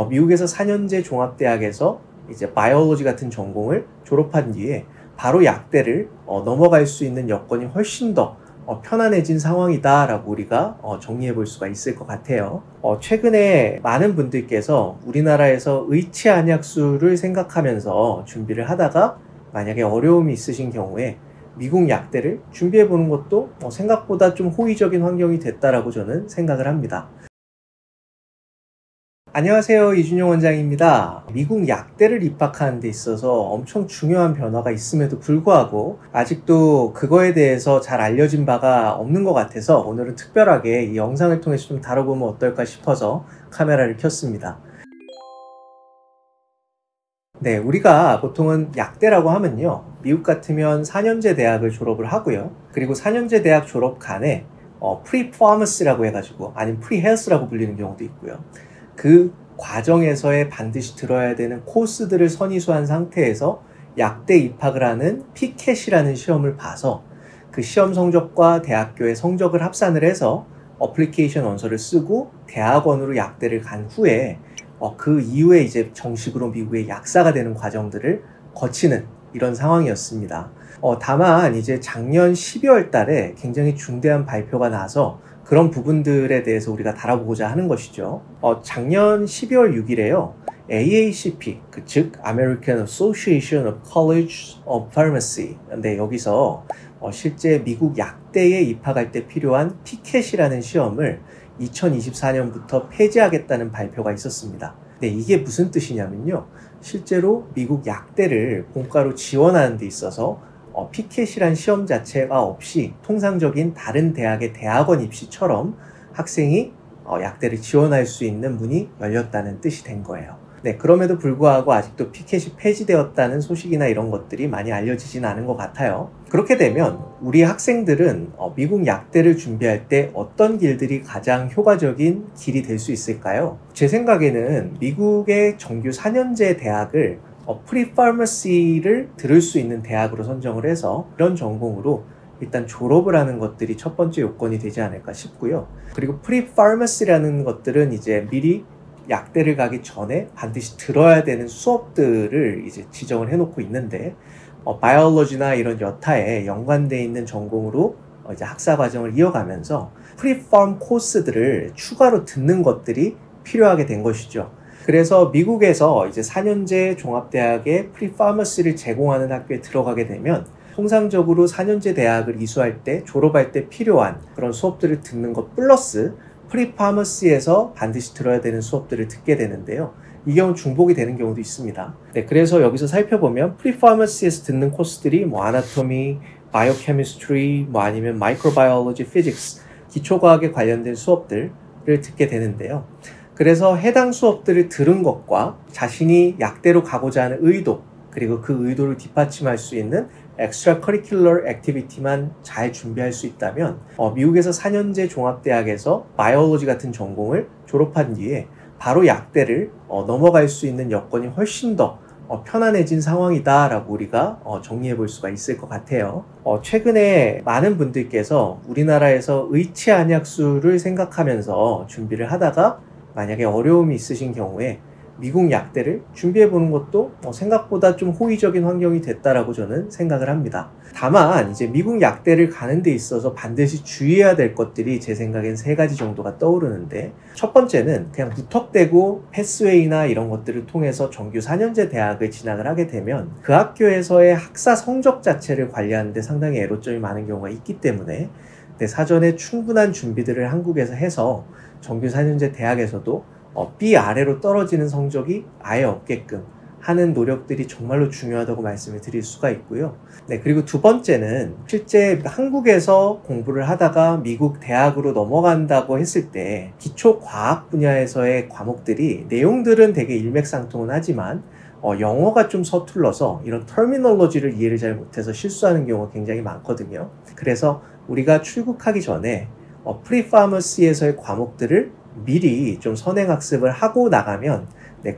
미국에서 4년제 종합대학에서 이제 바이올로지 같은 전공을 졸업한 뒤에 바로 약대를 넘어갈 수 있는 여건이 훨씬 더 편안해진 상황이다라고 우리가 정리해 볼 수가 있을 것 같아요. 최근에 많은 분들께서 우리나라에서 의치안약수를 생각하면서 준비를 하다가 만약에 어려움이 있으신 경우에 미국 약대를 준비해 보는 것도 생각보다 좀 호의적인 환경이 됐다라고 저는 생각을 합니다. 안녕하세요, 이준용 원장입니다. 미국 약대를 입학하는 데 있어서 엄청 중요한 변화가 있음에도 불구하고 아직도 그거에 대해서 잘 알려진 바가 없는 것 같아서 오늘은 특별하게 이 영상을 통해서 좀 다뤄보면 어떨까 싶어서 카메라를 켰습니다. 네, 우리가 보통은 약대라고 하면요, 미국 같으면 4년제 대학을 졸업을 하고요, 그리고 4년제 대학 졸업 간에 프리파머시라고 해가지고 아니면 프리헬스라고 불리는 경우도 있고요. 그 과정에서의 반드시 들어야 되는 코스들을 선의수한 상태에서 약대 입학을 하는 피켓이라는 시험을 봐서 그 시험 성적과 대학교의 성적을 합산을 해서 어플리케이션 원서를 쓰고 대학원으로 약대를 간 후에 그 이후에 이제 정식으로 미국의 약사가 되는 과정들을 거치는 이런 상황이었습니다. 다만 이제 작년 12월 달에 굉장히 중대한 발표가 나서 그런 부분들에 대해서 우리가 다뤄보고자 하는 것이죠. 작년 12월 6일에요. AACP, 즉 American Association of Colleges of Pharmacy. 근데 여기서 실제 미국 약대에 입학할 때 필요한 피켓이라는 시험을 2024년부터 폐지하겠다는 발표가 있었습니다. 근데 이게 무슨 뜻이냐면요, 실제로 미국 약대를 본과로 지원하는 데 있어서 피켓이란 시험 자체가 없이 통상적인 다른 대학의 대학원 입시처럼 학생이 약대를 지원할 수 있는 문이 열렸다는 뜻이 된 거예요. 네, 그럼에도 불구하고 아직도 피켓이 폐지되었다는 소식이나 이런 것들이 많이 알려지진 않은 것 같아요. 그렇게 되면 우리 학생들은 미국 약대를 준비할 때 어떤 길들이 가장 효과적인 길이 될 수 있을까요? 제 생각에는 미국의 정규 4년제 대학을 프리파머시를 들을 수 있는 대학으로 선정을 해서 이런 전공으로 일단 졸업을 하는 것들이 첫 번째 요건이 되지 않을까 싶고요. 그리고 프리파머시라는 것들은 이제 미리 약대를 가기 전에 반드시 들어야 되는 수업들을 이제 지정을 해놓고 있는데, 바이올로지나 이런 여타에 연관되어 있는 전공으로 이제 학사 과정을 이어가면서 프리팜 코스들을 추가로 듣는 것들이 필요하게 된 것이죠. 그래서 미국에서 이제 4년제 종합대학의 프리파머시를 제공하는 학교에 들어가게 되면 통상적으로 4년제 대학을 이수할 때, 졸업할 때 필요한 그런 수업들을 듣는 것 플러스 프리파머시에서 반드시 들어야 되는 수업들을 듣게 되는데요. 이 경우 중복이 되는 경우도 있습니다. 네, 그래서 여기서 살펴보면 프리파머시에서 듣는 코스들이 아나토미, 바이오케미스트리, 아니면 마이크로바이올로지, 피직스, 기초과학에 관련된 수업들을 듣게 되는데요. 그래서 해당 수업들을 들은 것과 자신이 약대로 가고자 하는 의도, 그리고 그 의도를 뒷받침할 수 있는 엑스트라 커리큘러 액티비티만 잘 준비할 수 있다면 미국에서 4년제 종합대학에서 바이올로지 같은 전공을 졸업한 뒤에 바로 약대를 넘어갈 수 있는 여건이 훨씬 더 편안해진 상황이다라고 우리가 정리해 볼 수가 있을 것 같아요. 최근에 많은 분들께서 우리나라에서 의치안약수를 생각하면서 준비를 하다가 만약에 어려움이 있으신 경우에 미국 약대를 준비해 보는 것도 생각보다 좀 호의적인 환경이 됐다라고 저는 생각을 합니다. 다만 이제 미국 약대를 가는 데 있어서 반드시 주의해야 될 것들이 제 생각엔 3가지 정도가 떠오르는데, 첫 번째는 그냥 무턱대고 패스웨이나 이런 것들을 통해서 정규 4년제 대학을 진학을 하게 되면 그 학교에서의 학사 성적 자체를 관리하는 데 상당히 애로점이 많은 경우가 있기 때문에 사전에 충분한 준비들을 한국에서 해서 정규 4년제 대학에서도 B 아래로 떨어지는 성적이 아예 없게끔 하는 노력들이 정말로 중요하다고 말씀을 드릴 수가 있고요. 네, 그리고 두 번째는 실제 한국에서 공부를 하다가 미국 대학으로 넘어간다고 했을 때 기초 과학 분야에서의 과목들이 내용들은 되게 일맥상통은 하지만 영어가 좀 서툴러서 이런 터미놀로지를 이해를 잘 못해서 실수하는 경우가 굉장히 많거든요. 그래서 우리가 출국하기 전에 프리파머시에서의 과목들을 미리 좀 선행학습을 하고 나가면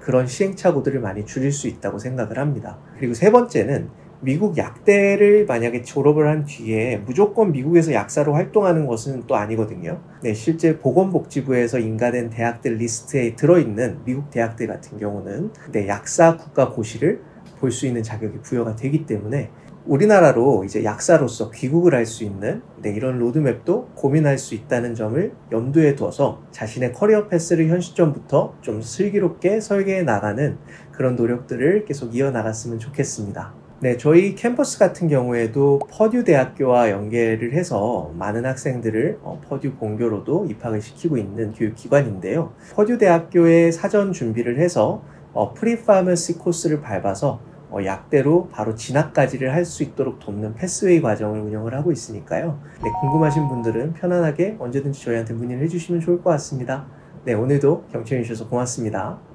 그런 시행착오들을 많이 줄일 수 있다고 생각을 합니다. 그리고 세 번째는 미국 약대를 만약에 졸업을 한 뒤에 무조건 미국에서 약사로 활동하는 것은 또 아니거든요. 네, 실제 보건복지부에서 인가된 대학들 리스트에 들어있는 미국 대학들 같은 경우는 네, 약사 국가고시를 볼 수 있는 자격이 부여가 되기 때문에 우리나라로 이제 약사로서 귀국을 할 수 있는 이런 로드맵도 고민할 수 있다는 점을 염두에 둬서 자신의 커리어 패스를 현 시점부터 좀 슬기롭게 설계해 나가는 그런 노력들을 계속 이어나갔으면 좋겠습니다. 네, 저희 캠퍼스 같은 경우에도 퍼듀 대학교와 연계를 해서 많은 학생들을 퍼듀 본교로도 입학을 시키고 있는 교육기관인데요. 퍼듀 대학교에 사전 준비를 해서 프리파머시 코스를 밟아서 약대로 바로 진학까지를 할 수 있도록 돕는 패스웨이 과정을 운영을 하고 있으니까요. 네, 궁금하신 분들은 편안하게 언제든지 저희한테 문의를 해주시면 좋을 것 같습니다. 네, 오늘도 경청해 주셔서 고맙습니다.